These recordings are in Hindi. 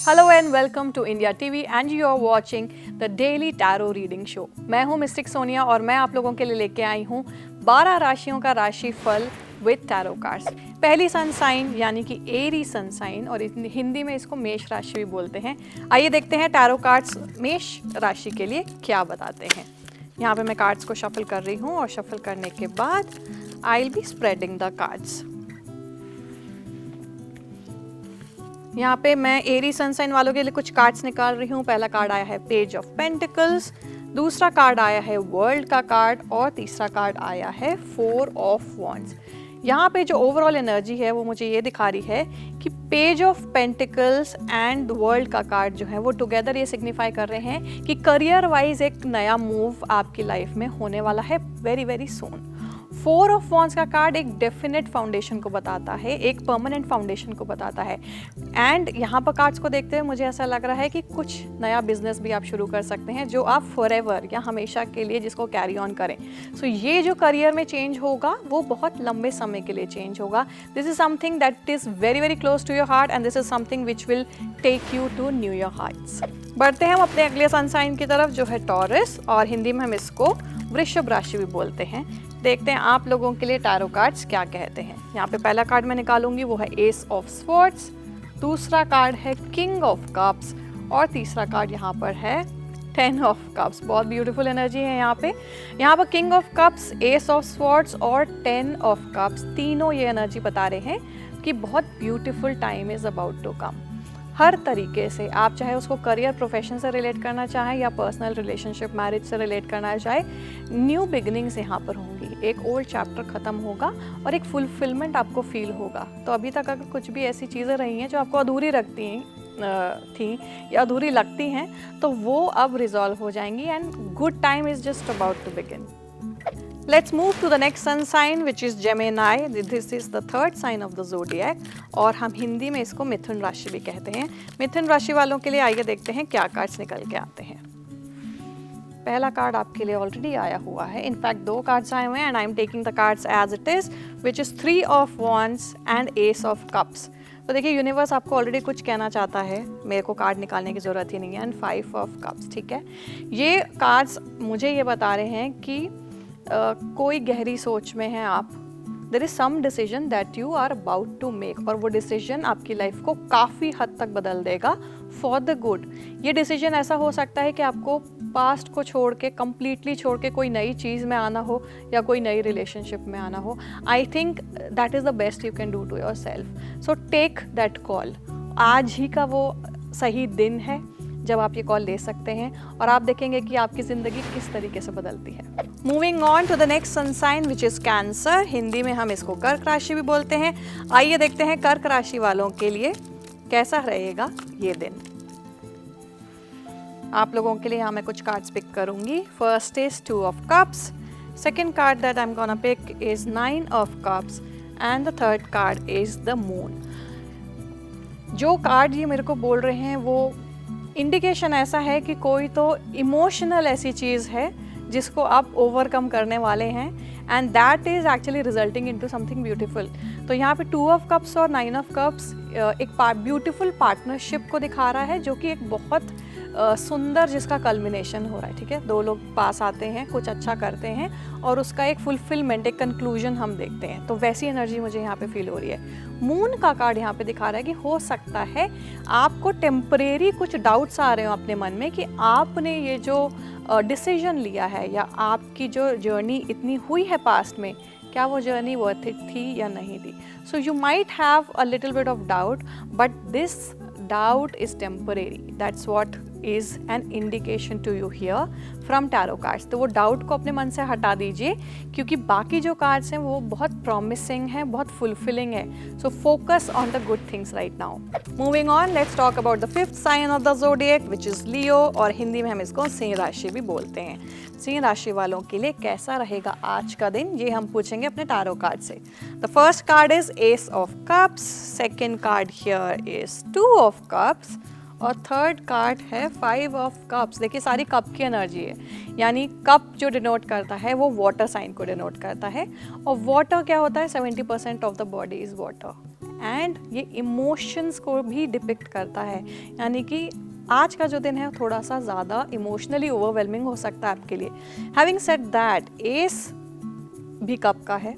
Hello and welcome to India TV and you are watching the daily tarot reading show. मैं हूं मिस्टिक सोनिया और मैं आप लोगों के लिए लेके आई हूं 12 राशियों का राशिफल विद टैरो कार्ड्स। पहली सन साइन यानी कि एरी सन साइन, और हिंदी में इसको मेष राशि भी बोलते हैं। आइए देखते हैं टैरो कार्ड्स मेष राशि के लिए क्या बताते हैं। यहाँ पे मैं कार्ड्स को शफल कर रही हूँ और शफल करने के बाद I will be spreading the cards. यहाँ पे मैं एरी सनसाइन वालों के लिए कुछ कार्ड्स निकाल रही हूँ। पहला कार्ड आया है पेज ऑफ पेंटिकल्स, दूसरा कार्ड आया है वर्ल्ड का कार्ड और तीसरा कार्ड आया है 4 ऑफ वॉन्ड्स। यहाँ पे जो ओवरऑल एनर्जी है वो मुझे ये दिखा रही है कि page of pentacles and world का कार्ड जो है वो टुगेदर ये सिग्निफाई कर रहे हैं कि करियर वाइज एक नया मूव आपकी लाइफ में होने वाला है very very soon. 4 of wands का कार्ड एक डेफिनेट फाउंडेशन को बताता है, एक परमानेंट फाउंडेशन को बताता है। एंड यहाँ पर कार्ड्स को देखते हुए मुझे ऐसा लग रहा है कि कुछ नया बिजनेस भी आप शुरू कर सकते हैं जो आप फॉरएवर या हमेशा के लिए जिसको कैरी ऑन करें। सो ये जो करियर में चेंज होगा वो बहुत लंबे समय के लिए चेंज होगा। This is something that is very very close to your heart and this is something which will take you to newer heights. बढ़ते हैं हम अपने अगले सन साइन की तरफ जो है टॉरस, और हिंदी में हम इसको वृषभ राशि भी बोलते हैं। देखते हैं आप लोगों के लिए टैरो कार्ड्स क्या कहते हैं। यहाँ पे पहला कार्ड मैं निकालूंगी वो है एस ऑफ स्वॉर्ड्स, दूसरा कार्ड है किंग ऑफ कप्स और तीसरा कार्ड यहाँ पर है 10 ऑफ कप्स। बहुत ब्यूटीफुल एनर्जी है यहाँ पे। यहाँ पर king of cups, S of swords और 10 ऑफ कप्स तीनों ये एनर्जी बता रहे हैं कि बहुत beautiful time is about to come. हर तरीके से आप चाहे उसको करियर प्रोफेशन से रिलेट करना चाहें या पर्सनल रिलेशनशिप मैरिज से रिलेट करना चाहे, न्यू बिगिनिंग्स यहाँ पर होंगी। एक ओल्ड चैप्टर ख़त्म होगा और एक फुलफिलमेंट आपको फील होगा। तो अभी तक अगर कुछ भी ऐसी चीज़ें रही हैं जो आपको अधूरी थी या अधूरी लगती हैं तो वो अब रिजॉल्व हो जाएंगी and good time is just about to begin. Let's move to the next sun sign which is Gemini. This is the third sign of the zodiac और हम हिंदी में इसको मिथुन राशि भी कहते हैं। मिथुन राशि वालों के लिए आइए देखते हैं क्या कार्ड्स निकल के आते हैं। पहला कार्ड आपके लिए ऑलरेडी आया हुआ है। इनफैक्ट 2 कार्ड्स आए हुए हैं and I am taking the cards as it is which is 3 of wands and ace of cups. तो देखिए यूनिवर्स आपको ऑलरेडी कुछ कहना चाहता है, मेरे को कार्ड निकालने की ज़रूरत ही नहीं है। एंड 5 ऑफ कप्स, ठीक है। ये कार्ड्स मुझे ये बता रहे हैं कि कोई गहरी सोच में हैं आप। There is some decision that you are about to make और वो डिसीजन आपकी लाइफ को काफ़ी हद तक बदल देगा फॉर द गुड। ये डिसीजन ऐसा हो सकता है कि आपको पास्ट को छोड़ के, कंप्लीटली छोड़ के कोई नई चीज़ में आना हो या कोई नई रिलेशनशिप में आना हो। I think that is the best you can do to yourself. So take that call. आज ही का वो सही दिन है जब आप ये कॉल ले सकते हैं और आप देखेंगे कि आपकी ज़िंदगी किस तरीके से बदलती है। Moving on to the next sun sign which is Cancer. Hindi में हम इसको कर्क राशि भी बोलते हैं। आइए देखते हैं कर्क राशि वालों के लिए कैसा रहेगा ये दिन। आप लोगों के लिए यहाँ मैं कुछ कार्ड्स पिक करूँगी। First is 2 of cups, second card that I am gonna pick is 9 of cups and the third card is the moon. जो कार्ड ये मेरे को बोल रहे हैं वो इंडिकेशन ऐसा है कि कोई तो इमोशनल ऐसी चीज़ है जिसको आप ओवरकम करने वाले हैं and that is actually resulting into something beautiful. तो यहाँ पे 2 ऑफ कप्स और 9 ऑफ कप्स एक ब्यूटीफुल पार्टनरशिप को दिखा रहा है जो कि एक बहुत सुंदर जिसका कल्मिनेशन हो रहा है, ठीक है। 2 लोग पास आते हैं, कुछ अच्छा करते हैं और उसका एक फुलफिलमेंट, एक कंक्लूजन हम देखते हैं। तो वैसी एनर्जी मुझे यहाँ पे फील हो रही है। मून का कार्ड यहाँ पे दिखा रहा है कि हो सकता है आपको टेम्परेरी कुछ डाउट्स आ रहे हो अपने मन में कि आपने ये जो डिसीजन लिया है या आपकी जो जर्नी इतनी हुई है पास्ट में, क्या वो जर्नी वर्थ इट थी या नहीं थी। So you might have a little bit of doubt but this doubt is temporary. That's what is an indication to you here from tarot cards. तो वो डाउट को अपने मन से हटा दीजिए क्योंकि बाकी जो कार्ड्स हैं वो बहुत प्रॉमिसिंग है, बहुत फुलफिलिंग है। So focus on the good things right now. Moving on, let's talk about the 5th sign of the zodiac which is Leo और हिंदी में हम इसको सिंह राशि भी बोलते हैं। सिंह राशि वालों के लिए कैसा रहेगा आज का दिन, ये हम पूछेंगे अपने टैरो कार्ड से। The first card is S of cups, second card here is 2 of cups और थर्ड कार्ड है 5 ऑफ कप्स। देखिए सारी कप की एनर्जी है, यानी कप जो डिनोट करता है वो वाटर साइन को डिनोट करता है और वाटर क्या होता है, 70% of the body is water and ये इमोशंस को भी डिपिक्ट करता है, यानी कि आज का जो दिन है थोड़ा सा ज़्यादा इमोशनली ओवरवेलमिंग हो सकता है आपके लिए। हैविंग सेड दैट, एस भी कप का है,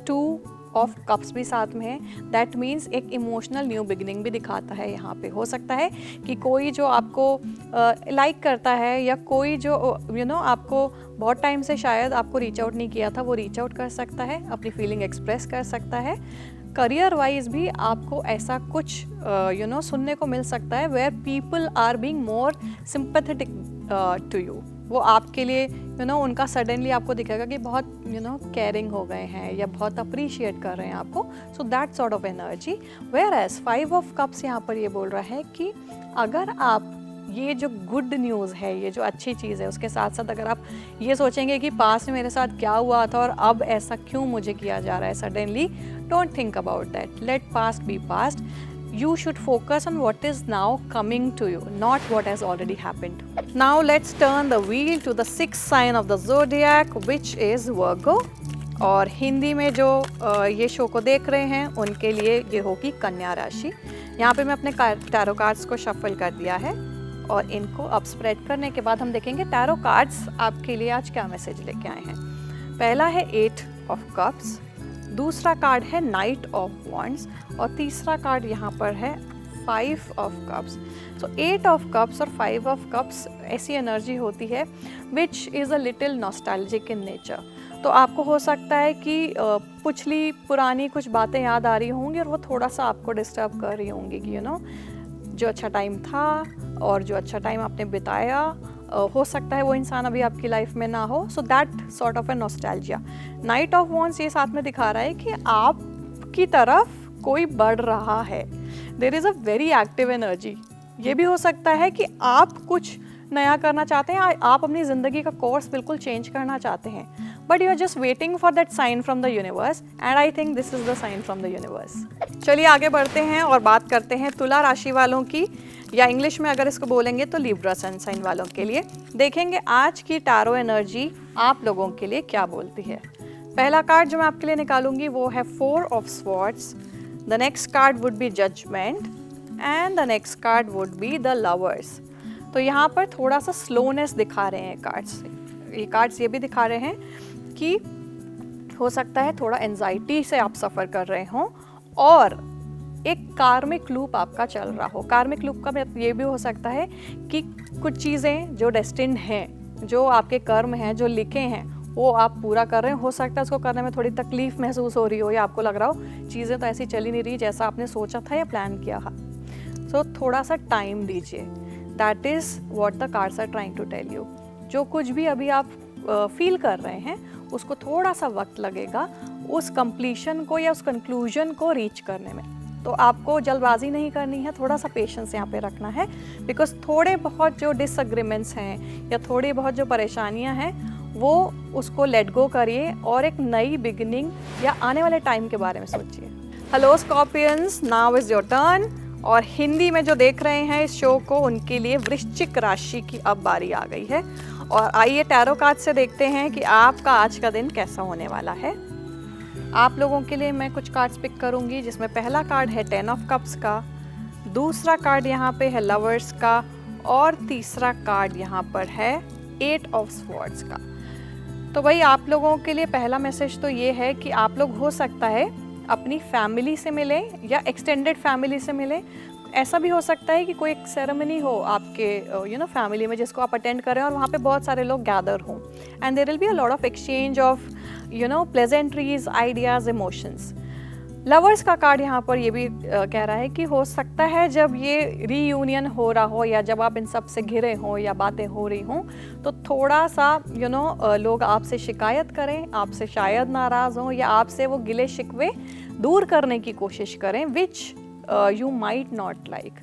2 ऑफ कप्स भी साथ में है, दैट मीन्स एक इमोशनल न्यू बिगिनिंग भी दिखाता है यहाँ पे। हो सकता है कि कोई जो आपको लाइक करता है या कोई जो आपको बहुत टाइम से शायद आपको रीच आउट नहीं किया था, वो रीच आउट कर सकता है, अपनी फीलिंग एक्सप्रेस कर सकता है। करियर वाइज भी आपको ऐसा कुछ सुनने को मिल सकता है where people are being more sympathetic to you. वो आपके लिए उनका सडनली आपको दिखेगा कि बहुत केयरिंग हो गए हैं या बहुत अप्रिशिएट कर रहे हैं आपको। So that sort of energy. Whereas 5 of cups यहाँ पर ये बोल रहा है कि अगर आप ये जो गुड न्यूज़ है, ये जो अच्छी चीज़ है, उसके साथ साथ अगर आप ये सोचेंगे कि पास्ट में मेरे साथ क्या हुआ था और अब ऐसा क्यों मुझे किया जा रहा है suddenly, don't think about that, let past be past. You should focus on what is now coming to you, not what has already happened. Now let's turn the wheel to the 6th sign of the zodiac, which is Virgo. और हिंदी में जो ये शो को देख रहे हैं उनके लिए ये होगी कन्या राशि. यहाँ पे मैं अपने टैरो कार्ड्स को शफल कर दिया है और इनको अब स्प्रेड करने के बाद हम देखेंगे टैरो कार्ड्स आपके लिए आज क्या मैसेज लेके आए हैं. पहला है 8 ऑफ कप्स, दूसरा कार्ड है नाइट ऑफ वॉन्ड्स और तीसरा कार्ड यहाँ पर है 5 of cups. So 8 of cups और 5 ऑफ कप्स ऐसी एनर्जी होती है which is a little nostalgic in nature. तो आपको हो सकता है कि पिछली पुरानी कुछ बातें याद आ रही होंगी और वो थोड़ा सा आपको डिस्टर्ब कर रही होंगी कि जो अच्छा टाइम था और जो अच्छा टाइम आपने बिताया, हो सकता है वो इंसान अभी आपकी लाइफ में ना हो. सो that sort of A nostalgia. Night of wands ये साथ में दिखा रहा है कि आपकी तरफ कोई बढ़ रहा है. There is a very active energy. ये भी हो सकता है कि आप कुछ नया करना चाहते हैं, आप अपनी ज़िंदगी का कोर्स बिल्कुल चेंज करना चाहते हैं, but you are just waiting for that sign from the universe and I think this is the sign from the universe. चलिए आगे बढ़ते हैं और बात करते हैं तुला राशि वालों की, या इंग्लिश में अगर इसको बोलेंगे तो लिब्रा सन साइन वालों के लिए. देखेंगे आज की टैरो एनर्जी आप लोगों के लिए क्या बोलती है. पहला कार्ड जो मैं आपके लिए निकालूंगी वो है 4 of swords. The next card would be judgement and the next card would be the lovers. तो यहाँ पर थोड़ा सा स्लोनेस दिखा रहे हैं कार्ड्स. ये कार्ड्स ये भी दिखा रहे हैं कि हो सकता है थोड़ा एंजाइटी से आप सफ़र कर रहे हों और एक कार्मिक लूप आपका चल रहा हो. कार्मिक लूप का मतलब ये भी हो सकता है कि कुछ चीज़ें जो डेस्टिन्ड हैं, जो आपके कर्म हैं, जो लिखे हैं, वो आप पूरा कर रहे हैं. हो सकता है उसको करने में थोड़ी तकलीफ महसूस हो रही हो या आपको लग रहा हो चीज़ें तो ऐसी चली नहीं रही जैसा आपने सोचा था या प्लान किया था. सो थोड़ा सा टाइम दीजिए. That is what the cards are trying to tell you. जो कुछ भी अभी आप फील कर रहे हैं उसको थोड़ा सा वक्त लगेगा उस कंप्लीशन को या उस कंक्लूजन को रीच करने में. तो आपको जल्दबाजी नहीं करनी है, थोड़ा सा पेशेंस यहाँ पे रखना है, बिकॉज थोड़े बहुत जो डिसएग्रीमेंट्स हैं या थोड़ी बहुत जो परेशानियाँ हैं वो उसको लेट गो करिए और एक नई बिगिनिंग या आने वाले टाइम के बारे में सोचिए. Hello Scorpions, now is your turn. और हिंदी में जो देख रहे हैं इस शो को उनके लिए वृश्चिक राशि की अब बारी आ गई है. और आइए टैरो कार्ड से देखते हैं कि आपका आज का दिन कैसा होने वाला है. आप लोगों के लिए मैं कुछ कार्ड्स पिक करूंगी जिसमें पहला कार्ड है 10 ऑफ कप्स का, दूसरा कार्ड यहाँ पे है लवर्स का और तीसरा कार्ड यहाँ पर है 8 ऑफ स्वॉर्ड्स का. तो भाई आप लोगों के लिए पहला मैसेज तो ये है कि आप लोग हो सकता है अपनी फैमिली से मिलें या एक्सटेंडेड फैमिली से मिलें. ऐसा भी हो सकता है कि कोई एक सेरेमनी हो आपके फैमिली में जिसको आप अटेंड करें और वहाँ पे बहुत सारे लोग गैदर हों and there will be a lot of exchange of pleasantries, ideas, emotions. Lovers का कार्ड यहाँ पर ये भी कह रहा है कि हो सकता है जब ये रीयूनियन हो रहा हो या जब आप इन सब से घिरे हों या बातें हो रही हों तो थोड़ा सा लोग आपसे शिकायत करें, आपसे शायद नाराज़ हों या आपसे वो गिले शिकवे दूर करने की कोशिश करें which you might not like.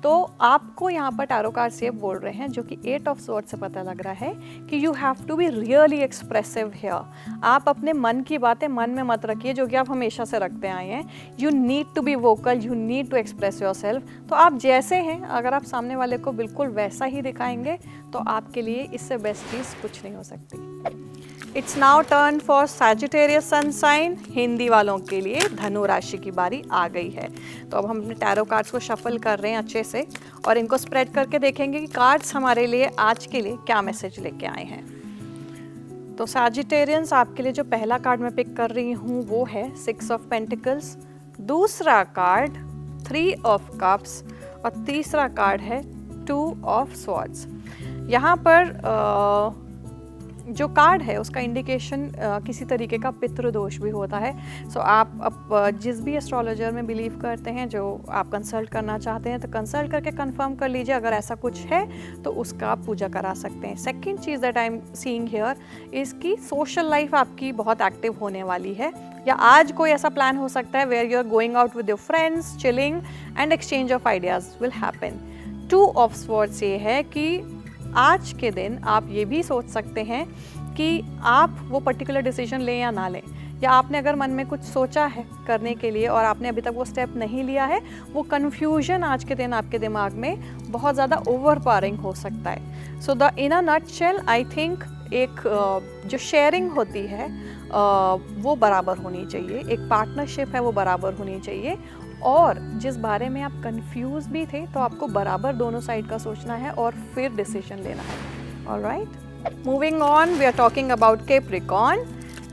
तो आपको यहाँ पर टैरो कार्ड से बोल रहे हैं, जो कि 8 ऑफ स्वॉर्ड्स से पता लग रहा है कि you have to be really expressive here. आप अपने मन की बातें मन में मत रखिए जो कि आप हमेशा से रखते आए हैं. You need to be vocal, you need to express yourself. तो आप जैसे हैं अगर आप सामने वाले को बिल्कुल वैसा ही दिखाएंगे तो आपके लिए इससे बेस्ट चीज़ कुछ नहीं हो सकती. It's now turn for Sagittarius sun sign. Hindi वालों के लिए धनु राशि की बारी आ गई है। तो अब हम अपने टैरो कार्ड्स को शफल कर रहे हैं अच्छे से और इनको स्प्रेड करके देखेंगे कि कार्ड्स हमारे लिए आज के लिए क्या मैसेज लेके आए हैं। तो सैजिटेरियंस, आपके लिए जो पहला कार्ड मैं पिक कर रही हूँ वो है 6 ऑफ पेंटिकल्स, दूसरा कार्ड 3 ऑफ कप्स और तीसरा कार्ड है 2 ऑफ स्वॉर्ड्स। यहाँ पर जो कार्ड है उसका इंडिकेशन किसी तरीके का पितृदोष भी होता है। सो आप अब जिस भी एस्ट्रोलॉजर में बिलीव करते हैं, जो आप कंसल्ट करना चाहते हैं, तो कंसल्ट करके कंफर्म कर लीजिए। अगर ऐसा कुछ है तो उसका आप पूजा करा सकते हैं। Second cheese that I am seeing here is कि सोशल लाइफ आपकी बहुत एक्टिव होने वाली है, या आज कोई ऐसा प्लान हो सकता है where you are going out with your friends, chilling and exchange of ideas will happen. 2 of swords ये है कि आज के दिन आप ये भी सोच सकते हैं कि आप वो पर्टिकुलर डिसीजन लें या ना लें, या आपने अगर मन में कुछ सोचा है करने के लिए और आपने अभी तक वो स्टेप नहीं लिया है, वो कन्फ्यूजन आज के दिन आपके दिमाग में बहुत ज़्यादा ओवरपावरिंग हो सकता है। So the in a nutshell I think एक जो शेयरिंग होती है वो बराबर होनी चाहिए, एक पार्टनरशिप है वो बराबर होनी चाहिए, और जिस बारे में आप कंफ्यूज भी थे तो आपको बराबर दोनों साइड का सोचना है और फिर डिसीजन लेना है। Alright, moving on, we are talking about Capricorn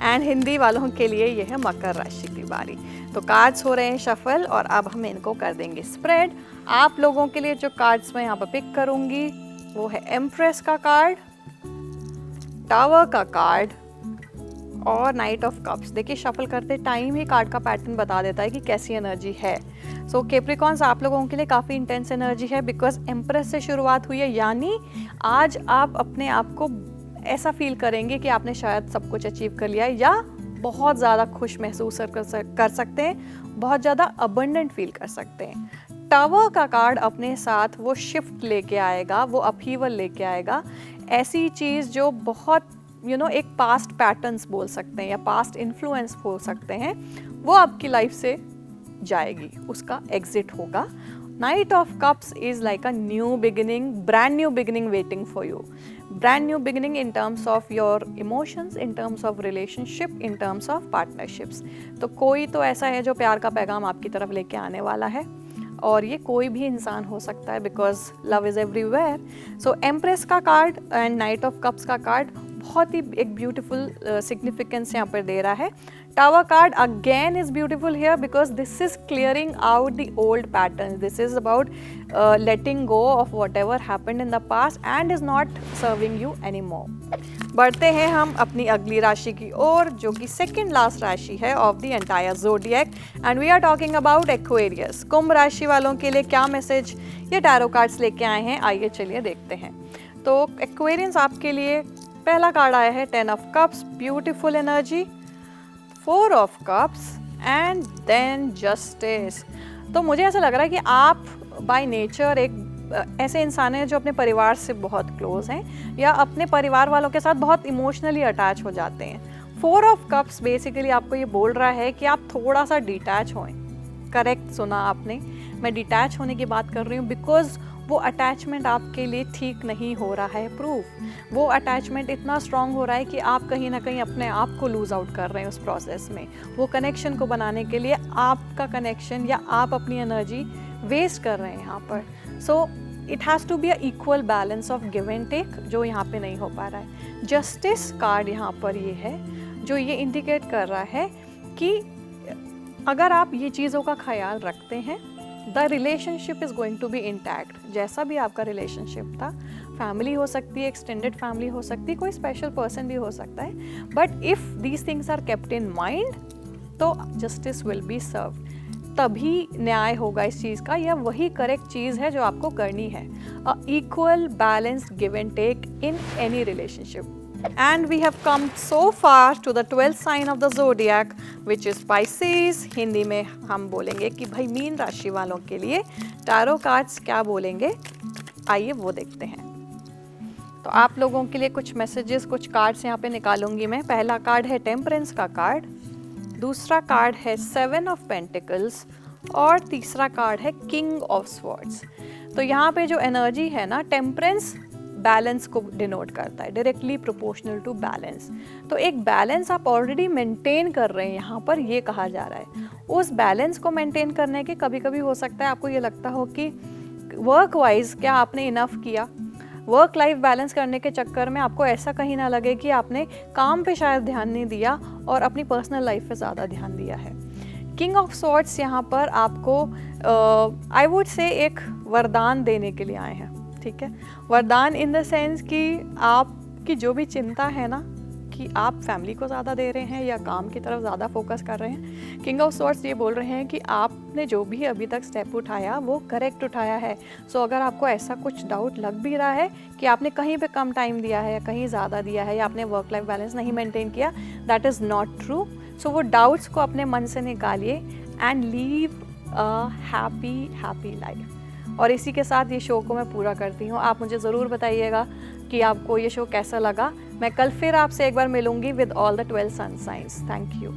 and Hindi वालों के लिए यह है मकर राशि की बारी। तो कार्ड्स हो रहे हैं शफल और अब हम इनको कर देंगे स्प्रेड। आप लोगों के लिए जो कार्ड्स मैं यहाँ पर पिक करूँगी वो है एम्प्रेस का कार्ड, टावर का कार्ड और नाइट ऑफ कप्स। देखिए शफल करते टाइम ही कार्ड का पैटर्न बता देता है कि कैसी एनर्जी है। सो कैप्रिकॉर्न्स, आप लोगों के लिए काफ़ी इंटेंस एनर्जी है बिकॉज एम्प्रेस से शुरुआत हुई है, यानी आज आप अपने आप को ऐसा फील करेंगे कि आपने शायद सब कुछ अचीव कर लिया है, या बहुत ज़्यादा खुश महसूस कर सकते हैं, बहुत ज़्यादा अबंडेंट फील कर सकते हैं। टावर का कार्ड अपने साथ वो शिफ्ट लेके आएगा, वो अपहीवल लेके आएगा, ऐसी चीज़ जो बहुत एक पास्ट पैटर्न्स बोल सकते हैं या पास्ट इन्फ्लुएंस बोल सकते हैं, वो आपकी लाइफ से जाएगी, उसका एग्जिट होगा। Night of cups is like a new beginning, brand new beginning waiting for you, brand new beginning in terms of your emotions, in terms of relationship, in terms of partnerships. तो कोई तो ऐसा है जो प्यार का पैगाम आपकी तरफ लेके आने वाला है, और ये कोई भी इंसान हो सकता है because love is everywhere. So empress का card and knight of cups का कार्ड बहुत ही एक ब्यूटीफुल सिग्निफिकेंस यहाँ पर दे रहा है। Tower card again is beautiful here because this is clearing out the old pattern, this is about letting go of what ever happened in the past and is not serving you any more. बढ़ते हैं हम अपनी अगली राशि की ओर, जो कि सेकेंड लास्ट राशि है of the entire zodiac, and we are talking about Aquarius. कुंभ राशि वालों के लिए क्या मैसेज ये टैरो कार्ड्स लेके आए हैं, आइए चलिए देखते हैं। तो एक्वेरियंस, आपके लिए पहला कार्ड आया है 10 of cups, beautiful energy, 4 of cups and then justice. तो मुझे ऐसा लग रहा है कि आप बाय नेचर एक ऐसे इंसान हैं जो अपने परिवार से बहुत क्लोज हैं या अपने परिवार वालों के साथ बहुत इमोशनली अटैच हो जाते हैं। 4 ऑफ कप्स बेसिकली आपको ये बोल रहा है कि आप थोड़ा सा डिटैच होएं। करेक्ट सुना आपने, मैं डिटैच होने की बात कर रही हूँ बिकॉज वो अटैचमेंट आपके लिए ठीक नहीं हो रहा है प्रूफ। वो अटैचमेंट इतना स्ट्रांग हो रहा है कि आप कहीं ना कहीं अपने आप को लूज़ आउट कर रहे हैं उस प्रोसेस में। वो कनेक्शन को बनाने के लिए आपका कनेक्शन या आप अपनी एनर्जी वेस्ट कर रहे हैं यहाँ पर। So it has to be a equal balance of give and take, जो यहाँ पे नहीं हो पा रहा है। जस्टिस कार्ड यहाँ पर ये है जो ये इंडिकेट कर रहा है कि अगर आप ये चीज़ों का ख्याल रखते हैं, the relationship is going to be intact. जैसा भी आपका रिलेशनशिप था, फैमिली हो सकती है, एक्सटेंडेड फैमिली हो सकती है, कोई स्पेशल पर्सन भी हो सकता है, but if these things are kept in mind तो जस्टिस विल बी सर्व। तभी न्याय होगा इस चीज़ का, या वही करेक्ट चीज़ है जो आपको करनी है। A equal balanced give and take in any relationship. And we have come so far to the 12th sign of the zodiac, which is Pisces. Hindi में हम बोलेंगे कि भाई मीन राशि वालों के लिए टैरो कार्ड्स क्या बोलेंगे, आइए वो देखते हैं। तो आप लोगों के लिए कुछ मैसेजेस, कुछ कार्ड्स यहाँ पे निकालूंगी मैं। पहला कार्ड है टेम्परेंस का कार्ड, दूसरा कार्ड है 7 ऑफ पेंटिकल्स और तीसरा कार्ड है किंग ऑफ स्वॉर्ड्स। तो यहाँ पे जो एनर्जी है ना, टेम्परेंस बैलेंस को डिनोट करता है, डायरेक्टली प्रोपोर्शनल टू बैलेंस। तो एक बैलेंस आप ऑलरेडी मेंटेन कर रहे हैं, यहाँ पर ये कहा जा रहा है। उस बैलेंस को मेंटेन करने के कभी कभी हो सकता है आपको ये लगता हो कि वर्क वाइज क्या आपने इनफ किया, वर्क लाइफ बैलेंस करने के चक्कर में आपको ऐसा कहीं ना लगे कि आपने काम पे शायद ध्यान नहीं दिया और अपनी पर्सनल लाइफ पे ज़्यादा ध्यान दिया है। किंग ऑफ सॉर्ड्स यहाँ पर आपको आई वुड से एक वरदान देने के लिए आए हैं, ठीक है। वरदान इन द सेंस कि आपकी जो भी चिंता है ना कि आप फैमिली को ज़्यादा दे रहे हैं या काम की तरफ ज़्यादा फोकस कर रहे हैं, किंग ऑफ सॉर्ड्स ये बोल रहे हैं कि आपने जो भी अभी तक स्टेप उठाया वो करेक्ट उठाया है। सो अगर आपको ऐसा कुछ डाउट लग भी रहा है कि आपने कहीं पे कम टाइम दिया है या कहीं ज़्यादा दिया है या आपने वर्क लाइफ बैलेंस नहीं मेंटेन किया, दैट इज़ नॉट ट्रू। सो वो डाउट्स को अपने मन से निकालिए and leave a happy life. और इसी के साथ ये शो को मैं पूरा करती हूँ। आप मुझे ज़रूर बताइएगा कि आपको ये शो कैसा लगा। मैं कल फिर आपसे एक बार मिलूंगी with all the 12 sun signs. Thank you.